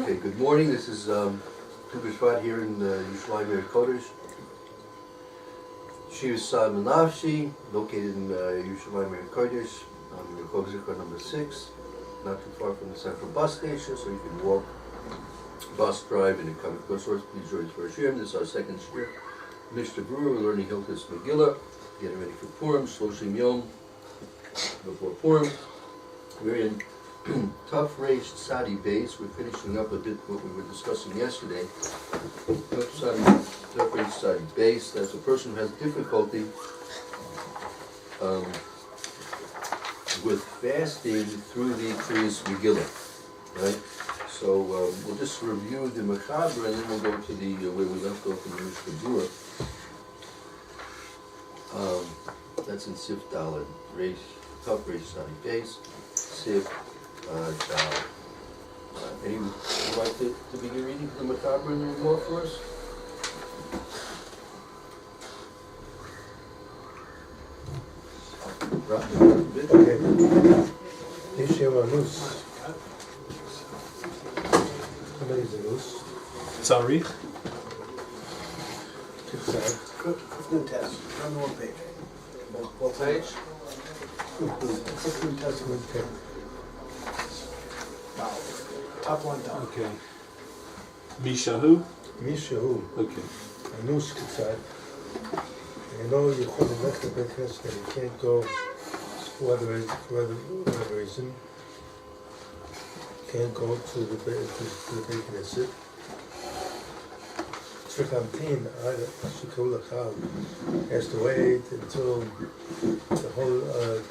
Okay, good morning. This is Tu B'Shvat here in Yerushalayim Kodesh. Shir Sad Menafshi, located in Yerushalayim Kodesh, on Rehov Zikra number 6, not too far from the central bus station, so you can walk, bus, drive, and come to source. Please join us for a shir. This is our second shir. Mishna Berura, we're learning Hilchos Megillah, getting ready for Purim, Shloshim Yom before Purim. We're in Tough Reish Sadi base. We're finishing up a bit what we were discussing yesterday. Tough Reish Sadi base. That's a person who has difficulty with fasting through the Kriyas Megillah, right? So we'll just review the Mechaber and then we'll go to the where we left off in the Mishna Berura. That's in Sif Daled Reish, Tough Reish Sadi base. Sif. Anyone would like to begin reading the Macabre and the Remor for us? Okay. Nisha Manus. How many is the Nus? Tzarich. New test, on the one page. What page? New Testament. Okay. Wow. Top one down. Okay. Mishahu. Mishahu. Okay. Anus Kitzad. You know you hold the next big test and you can't go for whatever reason. Can't go to the big Knesset. Tzrikamtin Shikol Achal has to wait until the whole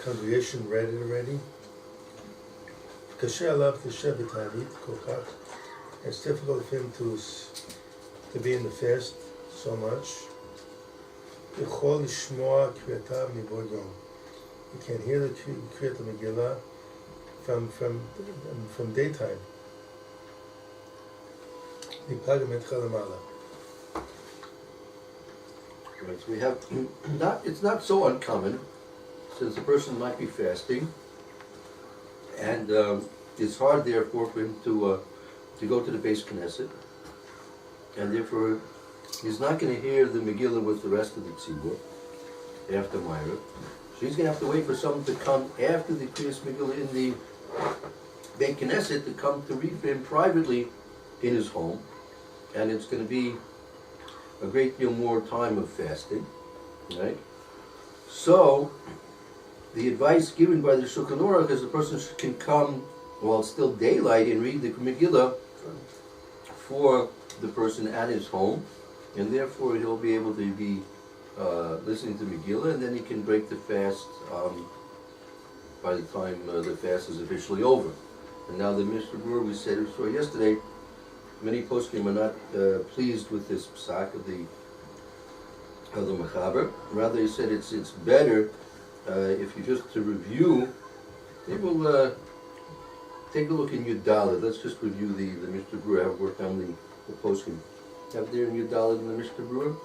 congregation read it already. Kasher alav tisha b'tanit kolchach. It's difficult for him to be in the fast so much. Yichol lishmoa kriyata mibod yom. You can hear the kriyat Megillah from daytime. Nipagam et chalamala. Right, so we have it's not so uncommon, since the person might be fasting, and it's hard therefore for him to go to the Beis Knesset, and therefore he's not going to hear the Megillah with the rest of the Tzibur after Myra. So he's going to have to wait for someone to come after the Kriyas Megillah in the Beis Knesset to come to read for him privately in his home, and it's going to be a great deal more time of fasting, right? So, the advice given by the Shulchan Aruch is the person can come while it's still daylight and read the Megillah for the person at his home, and therefore he'll be able to be listening to Megillah, and then he can break the fast by the time the fast is officially over. And now the Mishna Berura we saw yesterday, many poskim are not pleased with this psak of the Mechaber. Rather, he said it's better if you just to review. Maybe we'll take a look in Yud Daled. Let's just review the Mishna Berura. I have worked on the poskim. Have there in Yud Daled in the Mishna Berura?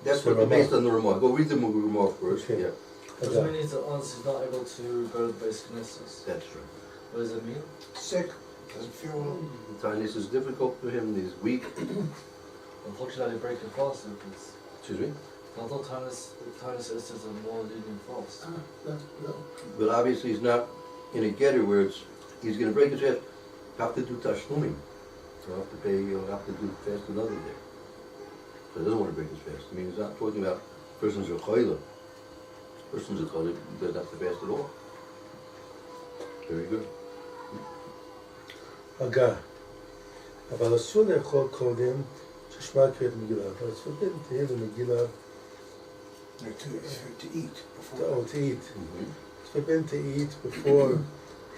That's what based on the Ramah. Go read the Ramah first. Okay. Yeah. Doesn't mean he's not able to go to the Beis Knesset. That's right. What does it mean? Sick, doesn't feel well. The tinnitus is difficult for him. He's weak. Unfortunately, break the fast if it's. Excuse me. I thought tinnitus is a more lenient fast. No. But obviously he's not in a getter where he's going to break his fast. Have to do tashlumim. He'll have to pay. He'll have to do fast another day. So he doesn't want to break his fast. I mean, he's not talking about persons who are choila. Persons who are choila doesn't have to fast at all. Very good. Aga. אבל אסור לאכול קודם ששמע קריאת מגילה. אבל it's forbidden to hear the Megillah, To eat before. to eat. It's forbidden to eat before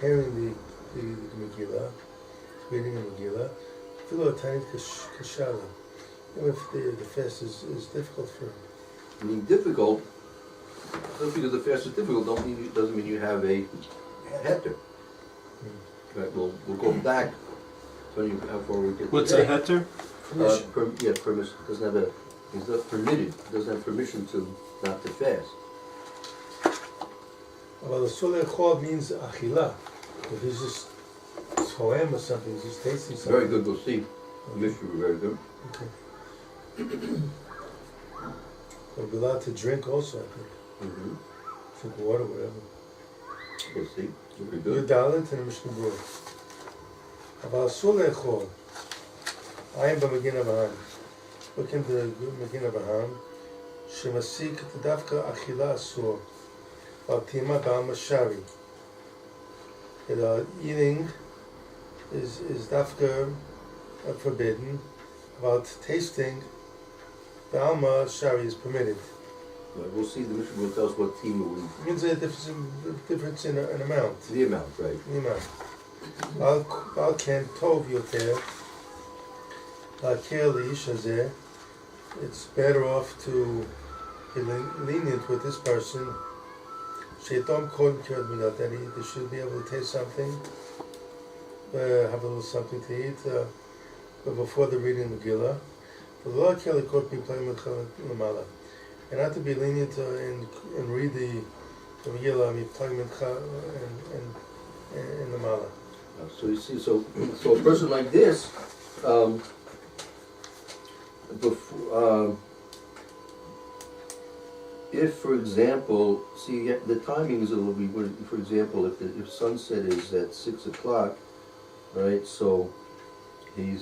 hearing the Megillah, reading the Megillah. Filo atayit kashala. Even if the fast is difficult for him. I mean, difficult. Just because the fast is difficult doesn't mean you have a heter. Right. We'll go back. How far we get. What's today. a heter? Permission. Doesn't have a. He's not permitted. Doesn't have permission to not to fast. אבל אסור לאכול means אכילה. If he's just toem or something, he's just tasting something. Very good, we'll see. The Mishna were very good. Okay. They'll be allowed to drink also, I think. Mm-hmm. Drink water, whatever. We'll see. Very good. Yudalit and Mishna Berura. אבל אסור לאכול. עין במגן אברהם. Look into מגן אברהם, שמסיק דווקא אכילה אסור. ועל טעימה בעלמא שרי. Eating is dafka forbidden, while tasting Alma Shari is permitted. Right, we'll see. The Mishna will tell us what team we. It means a difference in amount. The amount, right? The amount. Al ken tov yoter. It's better off to be lenient with this person. Shaitom kon kiyod minat, that they should be able to taste something, have a little something to eat, but before the reading of Megillah. And not to be lenient and read the Megillah, in the Mala. So you see, so a person like this, if, for example, see the timings will be, for example, if sunset is at 6 o'clock, right? So he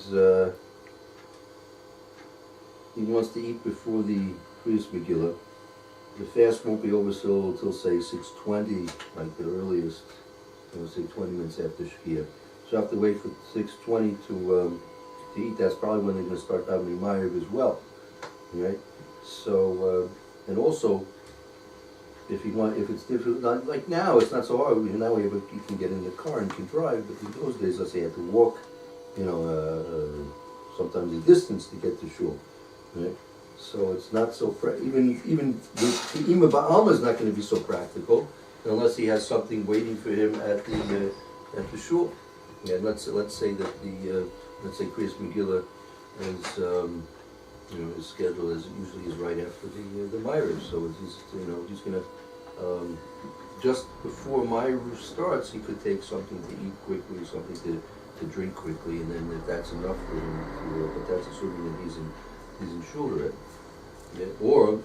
wants to eat before the Kriyas Megillah. The fast won't be over till say 6:20, like the earliest. Say 20 minutes after Shkia. So I have to wait for 6:20 to eat. That's probably when they're going to start davening Ma'ariv as well, right? So and also, if it's difficult, not like now, it's not so hard. Now you can get in the car and you can drive. But in those days, let's say you had to walk, sometimes a distance to get to shul, right? So it's not so even the Ima Ba'alma is not going to be so practical unless he has something waiting for him at the shul. And let's say that let's say Kriyas Megillah is his schedule is right after the Ma'ariv. So he's gonna just before Ma'ariv starts, he could take something to eat quickly, something to drink quickly, and then if that's enough for him, but that's assuming that he's in shul already. Yeah. Or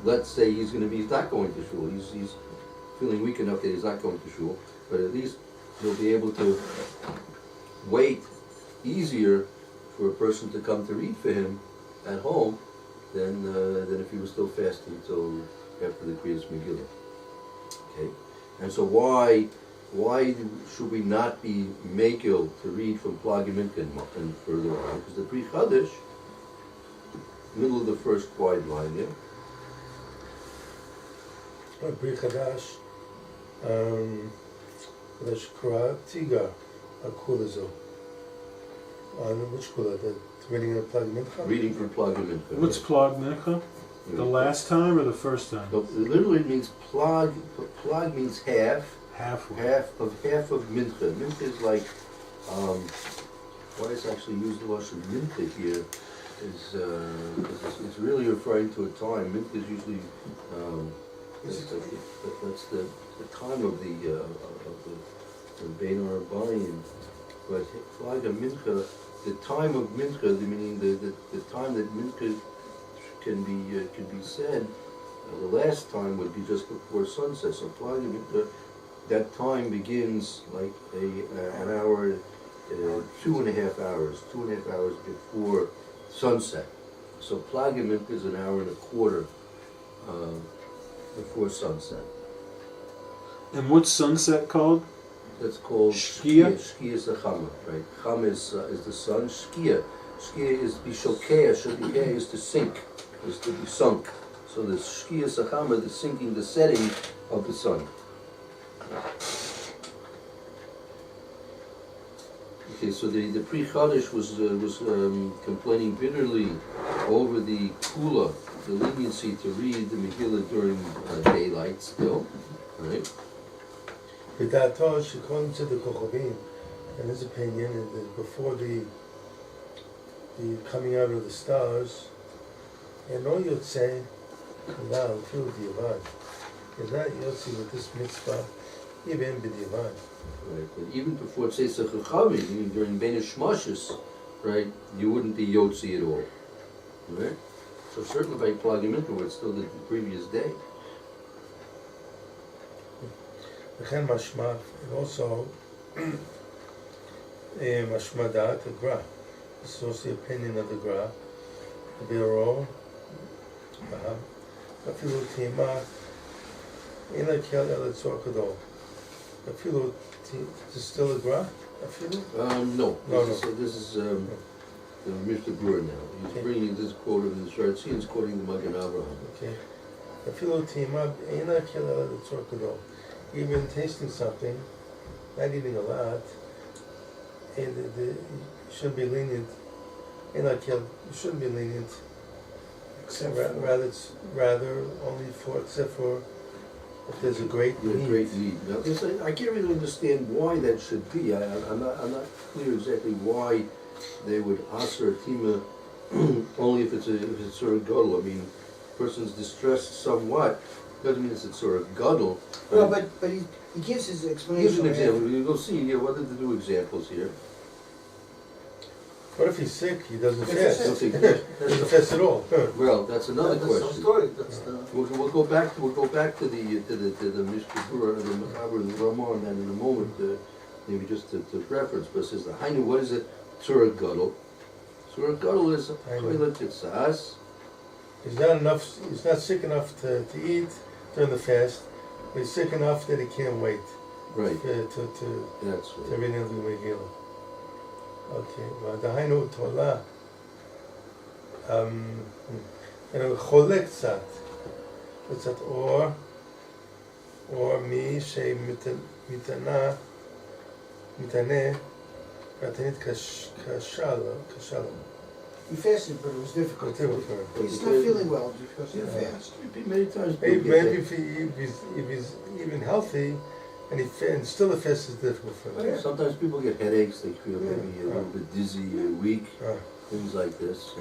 let's say he's not going to shul. He's feeling weak enough that he's not going to shul, but at least he'll be able to wait easier for a person to come to read for him at home than if he was still fasting until after the Kriyas Megillah. Okay, and so why should we not be makil to read from Plagim and further on? Because the Pri Chadash, middle of the first wide line there. Pri Chadash, Chadash Kura Tiga Akulazo. On which kula? The reading of Plagim Mincha? Reading from Plagim Mincha. What's Plag Mincha? The last time or the first time? So literally it means plag. Plag means half. Halfway. Half of mincha. Mincha is like why it's actually used the lashon mincha here is it's really referring to a time. Mincha is usually that's the time of the Bein Arabayim. But plag mincha, the time of mincha, meaning the time that mincha can be said, the last time would be just before sunset. So plag mincha, that time begins like an hour, 2.5 hours, 2.5 hours before sunset. So Plagim Mincha is an hour and a quarter before sunset. And what's sunset called? That's called Shkia? Shkia is the Chama, right? Chama is the sun. Shkia is bishokea. Shokea is to sink, is to be sunk. So the Shkia is the Chama, the sinking, the setting of the sun. Okay, so the Pri Chadash was complaining bitterly over the kula, the leniency to read the Megillah during daylight still, right? According to the Kochavim, in his opinion, before the coming out of the stars, and all you'd say, now feel the Yavad. Is that Yotzi with this mitzvah? even b'divan. Right, but even before Tzeisa Chachavim, even during Bene Shmoshes, right, you wouldn't be Yotzi at all, right? So certainly by plugging into it, still the previous day. V'chen mashma, and also mashma da'at, the Gra. This is also the opinion of the Gra. The Berura, afilu tima, ina kel el tzor kadol. Afilu, is it still a Gra? Afilu? No, No, this is Mr. Berura now. He's Okay. bringing this quote of the Sharatzi, he's quoting the Magen Avraham. Okay. Afilu tima, ina kel el tzor kadol. Even tasting something, not eating a lot, and you shouldn't be lenient. Ina kel, you shouldn't be lenient. Except Rather only for, except for if there's a great Yeah, need. great need. Now, I can't really understand why that should be. I'm not clear exactly why they would aser tima only if it's sort of gadol. I mean, person's distressed somewhat, doesn't mean it's a sort of gadol. Well, but he gives his Here's explanation. an example. You'll see here. What are the two examples here? What if he's sick? He doesn't If fast. he's He sick. doesn't fast at all. Well, that's another That's some question. story. That's the. We'll go back to the Mishna Berura and the Machaber and the Ramah and then in a moment, maybe just to reference. But it says the Hainu. What is it? Tzura Gadol. Tzura Gadol is a toilet tzas. He's not sick enough to eat during the fast, but he's sick enough that he can't wait Right. to That's right. read the Megillah. Okay, well, the Hainu Tola. Cholek tzat. What's that? Or mi she mitana mitaneh katanit kashalom. He fasted, but it was difficult. He's not feeling well because of the fast. Many times people Maybe get if he's even healthy, and still the fast is difficult for him. that. Sometimes people get headaches. They feel maybe a little bit dizzy, weak, things like this. So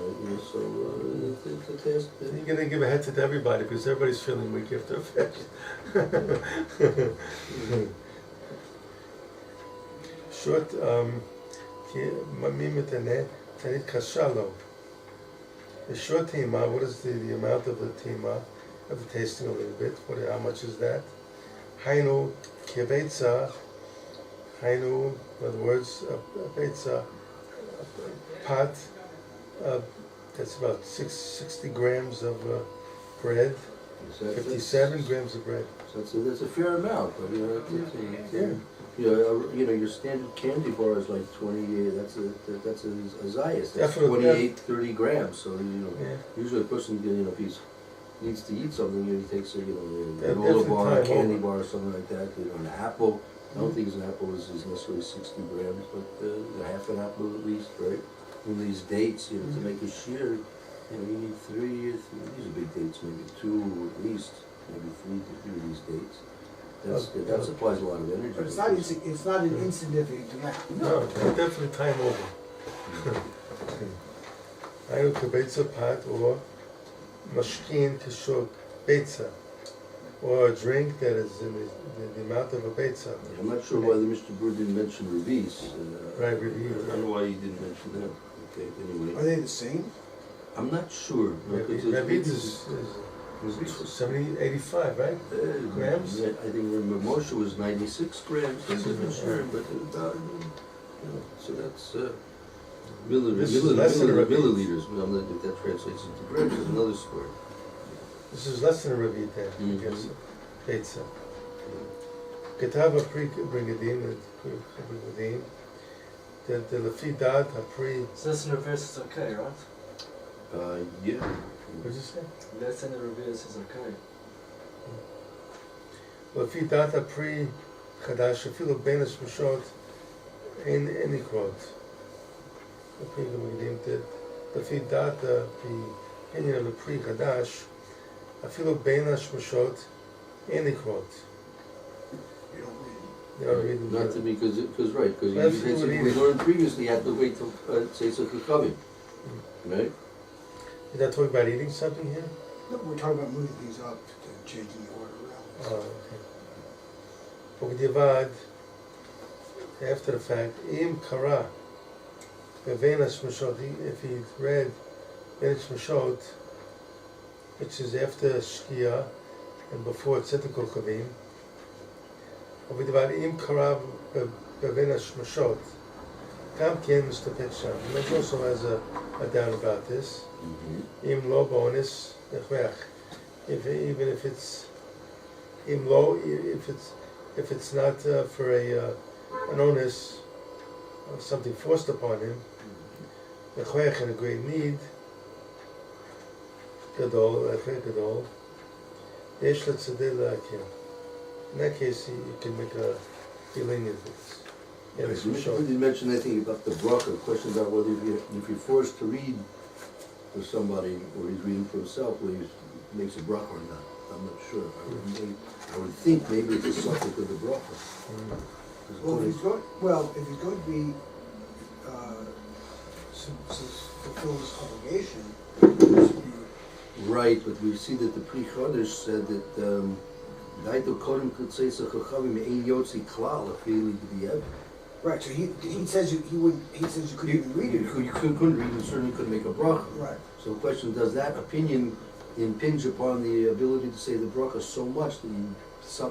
it's a test. You're gonna give a headset to everybody because everybody's feeling weak after a fast. Short, tanit kashalo. The short tima, what is the amount of the tima, of the tasting a little bit? How much is that? Hainu kebeitza, hainu, in other words, a beitza, a pot, that's about 60 grams of bread, 57 grams of bread. So that's a fair amount, but Yeah. Your standard candy bar is like 28. That's a zayas. That's Definitely. 28, 30 grams. So Yeah. usually a person, if he needs to eat something, he takes a Yeah, granola bar, a different time candy over. bar, or something like that. An apple. I don't think an apple is necessarily 60 grams, but half an apple at least, right? One of these dates, to make a shear, you need three. These are big dates, maybe 2 at least, maybe 3 to 3 of these dates. That supplies a lot of energy. But it's not an insignificant amount. No, definitely time over. Hainu kebeitza pot or mashkin kishok beitza, or a drink that is in the amount of a beitza. I'm not sure why the Mr. Berura didn't mention Revis. Right, I don't know why he didn't mention that. Okay, Are anyway. they the same? I'm not sure. Rabid is 70, 85, right? Grams? I think Moshe was 96 grams. I'm not sure, but about, so that's This is less than a Rabid. milliliters. Well, I'm not, if that translates into grams, is another story. This is less than a Rabid then, I guess. Beitza. Ketava pri brigadim, the lefi dat hapri. So that's in reverse is okay, right? Yeah. What did you say? That's in the reverse is okay. Lefi dat hapri chadash afilu ben hashmashot in any quote. Lefi dat the opinion of the pri chadash afilu ben hashmashot any quote. You don't read. You don't read them. Not to me, because That's you what we it is. learned previously, you had to wait till say something coming, right? You're not talking about eating something here? No, we're talking about moving things up, changing the order around. Oh, okay. ובדיעבד, after the fact, אם קרא בבין השמשות, if he read בין השמשות, which is after Shkia and before Tzedek Kochavim, ובדיעבד, אם קרא בבין השמשות, גם כן מסתפק שם. He also has a doubt about this. אם לא באונס, הכרח. Even if it's אם לא, if it's not for an onus, something forced upon him, הכרח in a great need, גדול, הכרח גדול, יש לצדד להקל. In that case, you can make a feeling of it. Yeah, You didn't mention anything about the bracha, a question about whether if you're forced to read for somebody, or he's reading for himself, whether he makes a bracha or not. I'm not sure. I would think maybe it's a subject of the bracha. Well, if he's going to be, fulfill his obligation, it should be. Right, but we see that the Pri Chodesh said that Daito Kodem Kutzei Chachavim Ein Yotzi Klal Afili B'Diavad. Right, so he says he says you couldn't even read it. You couldn't read and certainly couldn't make a bracha. Right. So the question, does that opinion impinge upon the ability to say the bracha so much that you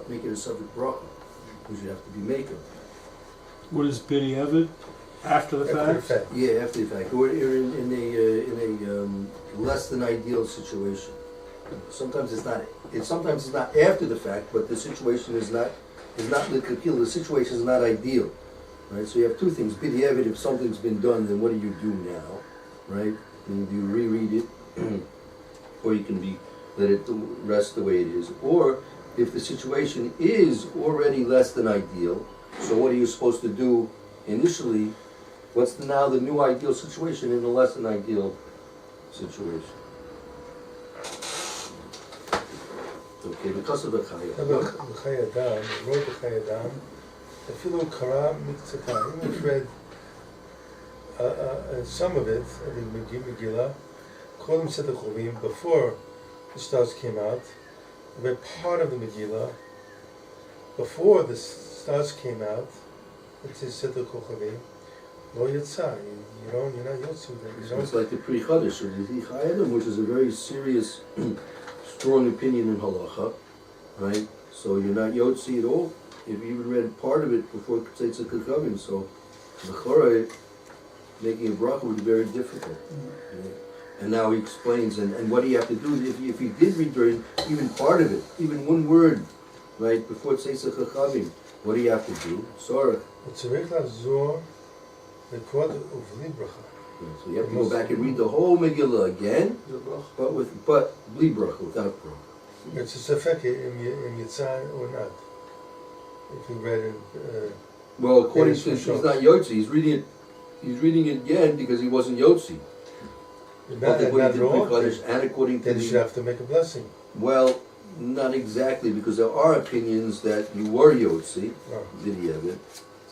make it a subject bracha, which you have to be making? What is B'diavad? After the fact? Yeah, after the fact, or in a less than ideal situation. Sometimes it's not. Sometimes it's not after the fact, but the situation is not the situation is not ideal, right? So you have two things. B'diavad, if something's been done, then what do you do now, right? And do you reread it, or you can let it rest the way it is, or if the situation is already less than ideal, so what are you supposed to do initially? What's now the new ideal situation in the less than ideal situation? Okay, because of the chayah. בחיי אדם, רוב בחיי אדם, אפילו קרא מקצתה. אם he read some of it, I think Megillah, קודם סדר חובים, before the stars came out, read part of the Megillah, before the stars came out, it says סדר כוכבים, לא יצא, you're not yotzi with it. So it's like the Pri Chodesh, or the Chayim, which is a very serious, strong opinion in halacha, right? So you're not yotzi at all. If you even read part of it before Tzeitzah Kachavim, so the Chorah, making a bracha would be very difficult. Yeah. And now he explains, and what do you have to do if you did read during even part of it, even one word, right, before Tzeitzah Kachavim, what do you have to do? Sorry. וצריך לחזור לקרוא ובלי ברכה. So you have to go back and read the whole Megillah again, but bli bracha, without bracha. It's a ספק אם יצא or not. If you read it, Well, according to he's not Yotzi, he's reading it again because he wasn't Yotzi. not at all, And according to then you should have to make a blessing. well, not exactly, because there are opinions that you were Yotzi, B'diavad.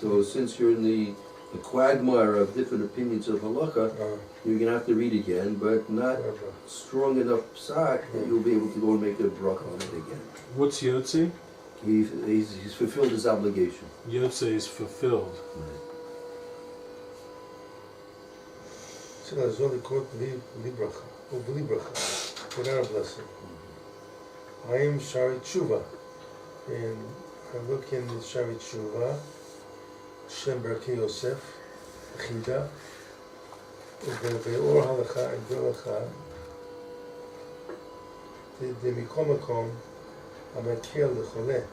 So since you're in the quagmire of different opinions of halacha, you're going to have to read again, but not strong enough psak that you'll be able to go and make a bracha on it again. What's Yotzi? He's fulfilled his obligation. Yotzi is fulfilled. So that's all the quote bli bracha, or bli bracha, without a blessing. I am Shari Tshuva, and I look in the Shari Tshuva, Shem Berkei Yosef, Chida, Be'or Halacha and Berura, the Mikom Makom, Amakel L'Choleh.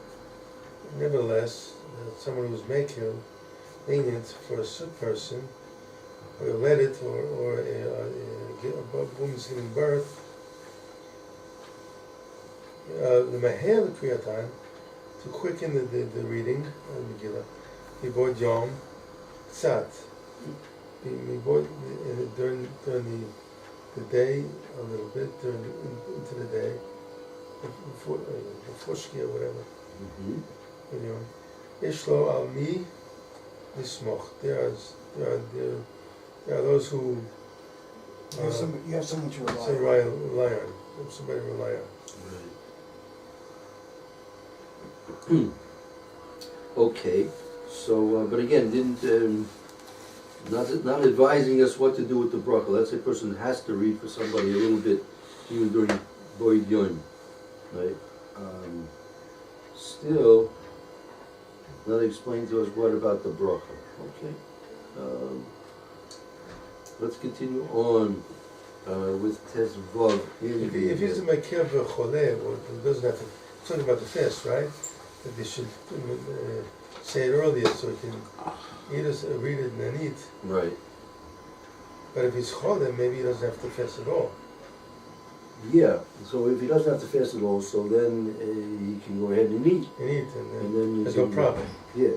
Nevertheless, someone who's Mekel, lenient for a sick person, or a let it, or a woman's giving birth, the Mahel Kriyatan, to quicken the reading of Megillah, Mibod Yom, Tzat, Mibod during the day, a little bit, into the day, before Shkia, whatever. Ishlo al mi nismoch. There are those who You have someone to rely say on. rely on, somebody to rely on. Okay, so, but again, not advising us what to do with the bracha. Let's say a person has to read for somebody a little bit, even during Boyd Yom, right? Still, not explain to us what about the bracha. Okay. Let's continue on with Tezvav. If he's a makir v'choleh, or he doesn't have to, talking about the fast, right? That they should say it earlier so he can eat it, read it and then eat. Right. But if he's choleh, maybe he doesn't have to fast at all. Yeah, so if he doesn't have to fast at all, so then he can go ahead and eat. And eat, and then you there's no can- problem. Yeah.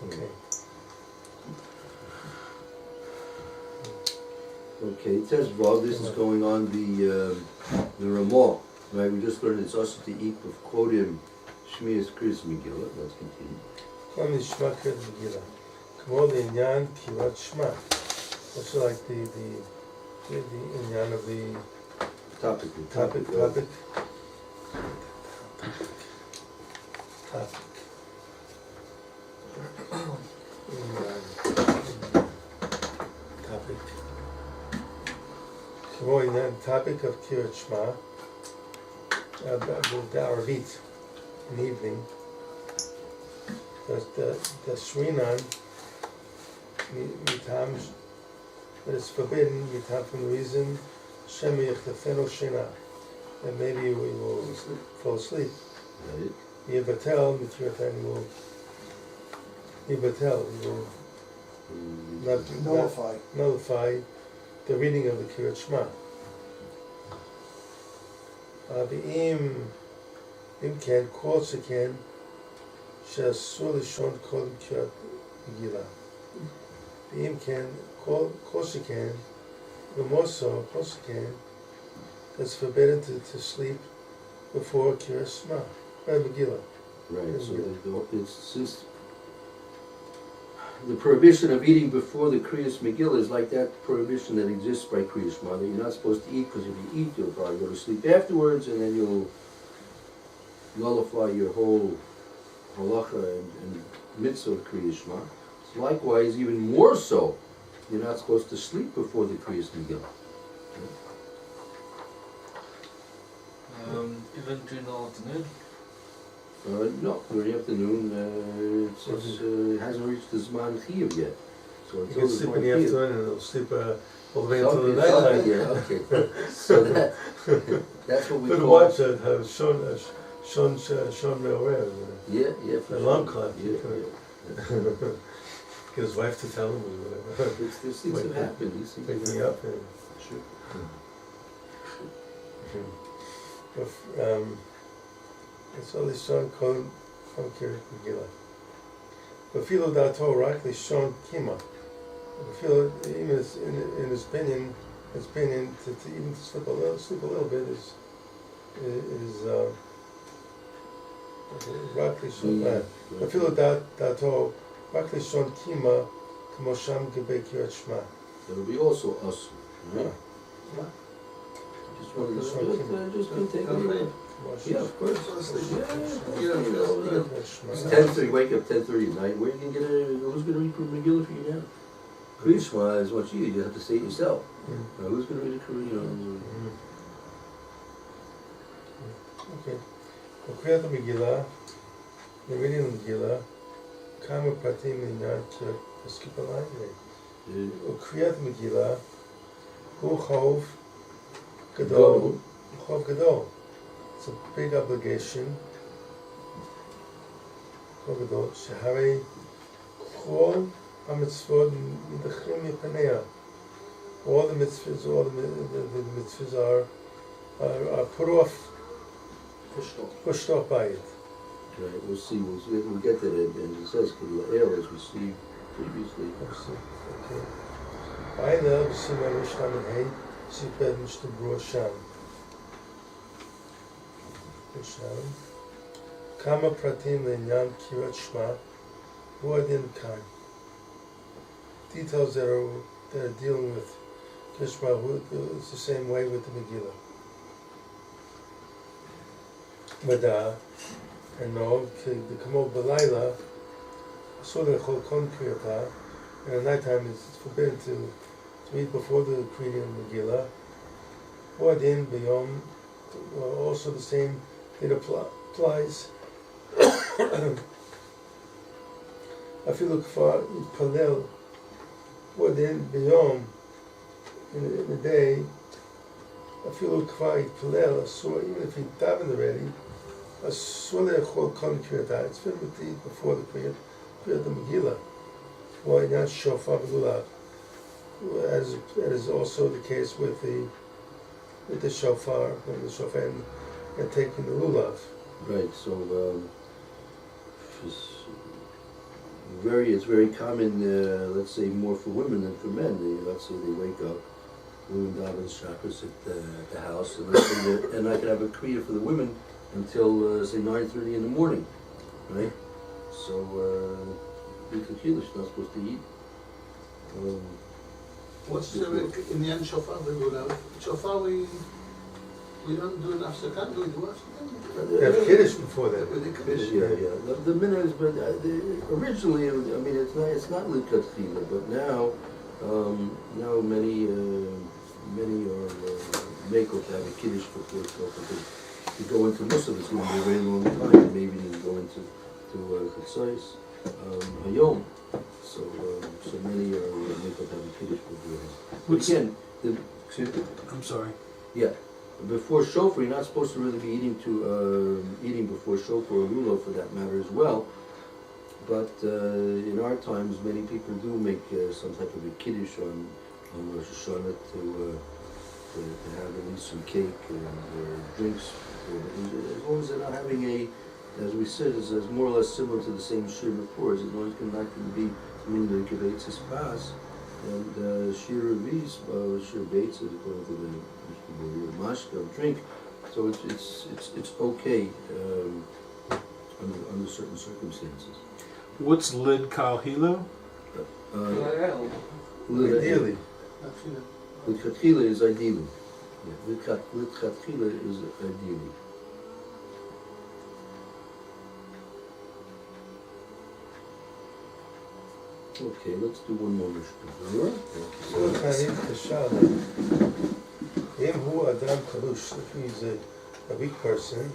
Okay. Okay, Tezvav, this is going on the Ramah, right? We just learned it's also to eat with quotim Shmiras Kriyas Megillah. Let's continue. Kom nishma kred megillah. Kmo le'inyan kirat shma. Also like the inyan of the Topic. topic. Topic. Kmo inyan, topic of kirat shma. The Arabit in the evening. The Shrinan, mitam, that is forbidden, mitam from the reason, Shem yechlefenu shena, and maybe we will fall asleep. Right. Yevatel, mitzvatan, we will not nullify the reading of the Kirat Shema. Im ken, kol sheken, שאסור לישון קודם קריאת מגילה. ואם כן, כל שכן, ומוסו, כל שכן, it's forbidden to sleep before קריאת שמע, Megillah. Right, so it's since the prohibition of eating before the Kriyas Megillah is like that prohibition that exists by Kriyas Shema, that you're not supposed to eat, because if you eat, you'll probably go to sleep afterwards, and then you'll nullify your whole halacha and mitzvah of Kriyas Shema. So likewise, even more so, you're not supposed to sleep before the Kriyas Megillah. Even during the afternoon. No, during the afternoon, it hasn't reached the Zman Chiyuv yet. So You until can the sleep Zman in the Chiyuv- afternoon and it'll sleep all the way until the Okay, night. yeah, okay. So that's what we Could call. watch it, Shon Me'orer, Yeah, for the sure. alarm clock. Yeah, Get his wife to tell him or whatever. These things have happened. These things Wake have me happened. up and... Sure. It's all Lishon Kol Kirat Megillah. Befilo Dato Rak Lishon Kima. Befilo, even in his opinion, to even sleep a little bit is Rak Lishon. Befilo Dato Rak Lishon Kima Kmosham Gebe Kirat Shema. That'll be also us. Right? Just wanted to just take a look. Yeah, of course. It's 10:30. Wake up 10:30 at night. Where you can get who's going to read Megillah for you now? Kriyas Shema is what you have to say it yourself. Who's going to read it? Okay. Kriyat Megillah, the reading of Megillah, Kama Pratim Inyan Kirat, skip a line here. Kriyat Megillah, Hu Chov Gadol, Chov Gadol. It's a big obligation. Chov Gadol, Shehare Chol HaMitzvot Midachim Mipanea. All the mitzvahs are put off, pushed off by it. Right, we'll see. We'll get to that. And it says, as we see previously. Okay. Einer b'simon Mishna min Hey, Siped Mishna Berura Sham. Kama pratim le'inyan kirat shma, hu adin kan. Details that are dealing with Kishma, it's the same way with the Megillah. Mada, and no, the Kamo Balayla, so the whole Kriyata, and at nighttime it's forbidden to eat before the Kriya and Megillah. Or then beyond, also the same thing applies. I feel like for Palel, or then beyond, in the day, I feel like for Palel, so even if he davened already, it's forbidden to eat before the Kriya the Megillah. Why not shofar v'lulav? As is also the case with the shofar and taking the lulav. Right. So it's very common. Let's say more for women than for men. Let's say they wake up, women daven shachris at the house, and I can have a kriya for the women until say 9:30 in the morning, right? So she's not supposed to eat. What's in the end shofar Berura? Shofar we don't do enough zakat, do we do after They have kiddush before that. Yeah. The minhag, but originally, I mean, it's not l'katchila, but now many are makeup to have a kiddush before shofar because you go into Muslim, it's going to be a very long time, and maybe you can go into Chatzos, Hayom. So many are makeup to have a kiddush before. Again, I'm sorry. yeah. Before shofar, you're not supposed to really be eating before shofar or lulav for that matter as well. But in our times, many people do make some type of a kiddush on Rosh Hashanah to have at least some cake and drinks. As long as they're not having as we said, is more or less similar to the same shir before. As long as it's not going to be meaning the kibbutz pas and shir revis, shir bates, according to the mashka drink. So it's okay under certain circumstances. What's lid kal hilo? Ideally. L'katchila is ideally. Yeah, l'katchila is ideally. Okay, let's do one more Mishna. So Chanim Kashal, Im Hu Adam Kalush, if he's a weak person,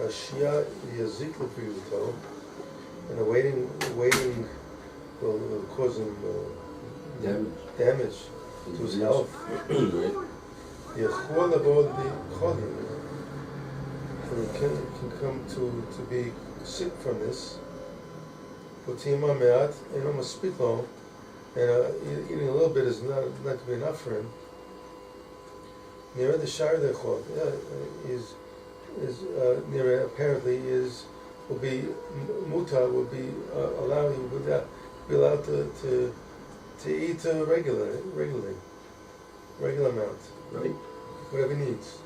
a Shia Yazik Lepiruto, and waiting will cause him damage to his health. Yechol Abod Cholim, and he can come to be sick from this. Utima me'at, and almost speak long, and eating a little bit is not going to be enough for him. Near the shire dechol is apparently will be muta will be allowed to eat regular amount, right? Whatever he needs.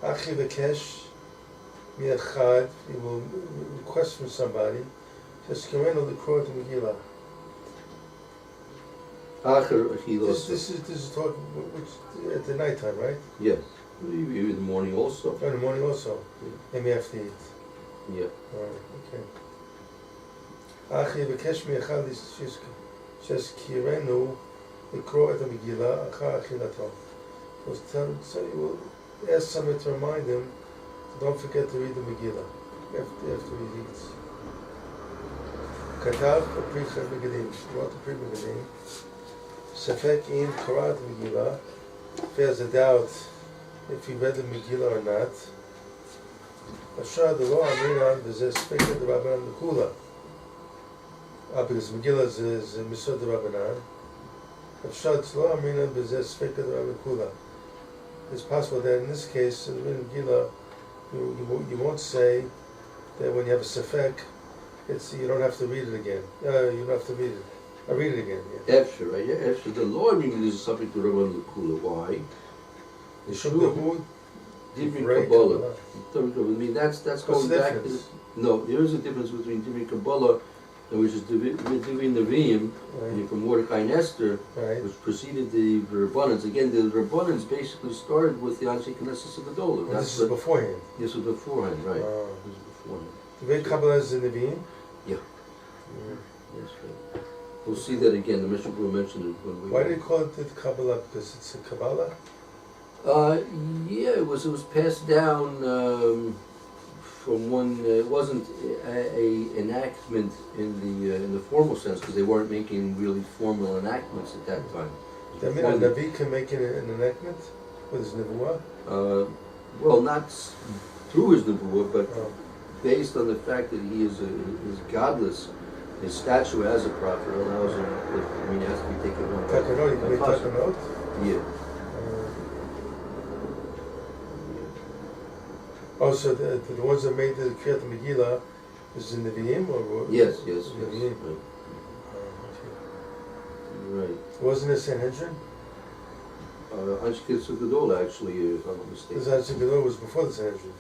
Achi v'kesh mi'achad, he will request from somebody. Just come in on the Kroat Megillah. This is talk which at the night time, right? Yes. In the morning also. Oh, in the morning also. Yeah. And we have to eat. Yeah. Alright, okay. Achi v'kesh mi'achad shes kirenu l'kro et Megillah achar achilato. So you will ask somebody to remind him, so don't forget to read the Megillah after he eats. Katav Pricha Megadim, wrote the Pri Megadim. Safek in Korat Megillah. If there's a doubt if he read the Megillah or not. Ashar the law Aminan v'zeh Spekha the Rabbanan the Kula. Because Megillah is Misod the Rabbanan. Ashar the law Aminan v'zeh Spekha the Rabbanan Kula. It's possible that in this case, in the Megillah, you won't say that when you have a Safek, you don't have to read it again. You don't have to read it. I read it again. Yeah. After, right? Yeah, after the law, I mean, this is something to Rabban L'Kula. Why? The Shul, Divri Kabbalah. I mean, that's going back to no. There is a difference between Divri Kabbalah, which is Divri Nevi'im, right, from Mordechai and Esther, right, which preceded the Rabbanans. Again, the Rabbanans basically started with the Anshe Knesset Gedolah. This is beforehand. This was beforehand, right? This was beforehand. Divri Kabbalah is in Nevi'im? Yeah. Yes, right. We'll see that again, the Mishnah Berurah mentioned it when we. Why do they call it the Kabbalah? Because it's a Kabbalah? Yeah, it was passed down from one. It wasn't a enactment in the formal sense because they weren't making really formal enactments at that time. I mean, a Navi can make an enactment with his Nevuah? Well, not through his nevuah, but Oh. based on the fact that he is godless. His stature as a prophet allows him. I mean, it has to be taken on. Takanot, he can make by custom. Takanot? Yeah. Oh, so the ones that made the Kriyat Megillah is in the Nevi'im or what? Yes. Nevi'im. Right. Oh, Right. okay. Wasn't it Sanhedrin? Anshkitz Gadol, actually, if I'm not mistaken. Because Sanhedrin was before the Sanhedrin.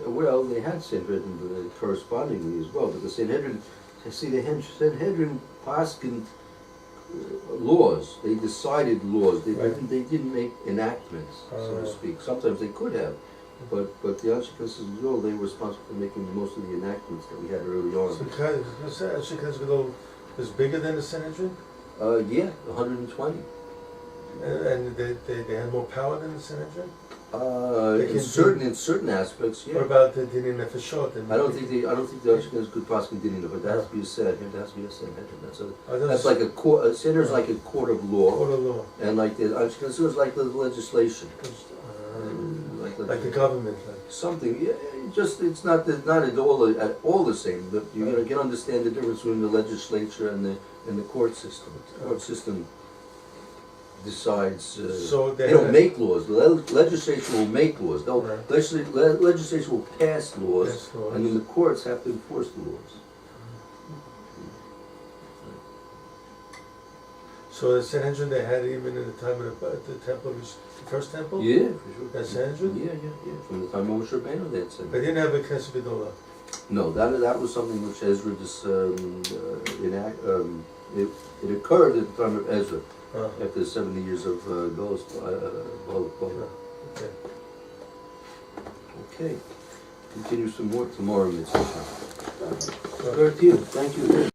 Well, they had Sanhedrin correspondingly as well, but the Sanhedrin, see, the Sanhedrin paskined laws. They decided laws. They Right. didn't make enactments, so to speak. Sometimes they could have, but the Anshkitz Gadol, they were responsible for making most of the enactments that we had early on. So Sanhedrin Gadol was bigger than the Sanhedrin? Yeah, 120. And they had more power than the Sanhedrin? In certain aspects, yeah. What about the Dinin Nefeshot? I don't think the Ashkenaz could possibly did it, but that has to be said. It has to be a Sanhedrin. That's like a court. A Sanhedrin is like a court of law, Court of law. and like the Ashkenaz is like the legislation, Like the government. something. Yeah, it's not at all the same. But you can understand the difference between the legislature and the court system. The court system decides. So they don't make laws. The legislature will make laws. Legislature will pass laws, Yes, laws. and then the courts have to enforce the laws. So the Sanhedrin they had even in the time of the temple, the first temple? Yeah, for sure. That's Sanhedrin? Yeah. From the time of Moshe Rabbeinu, they had said. They didn't have a Knesset Gedolah. No, that was something which Ezra it occurred at the time of Ezra, after 70 years of Golos. Okay. Okay. Continue some more tomorrow, Mitzvah. Sure. Thank you.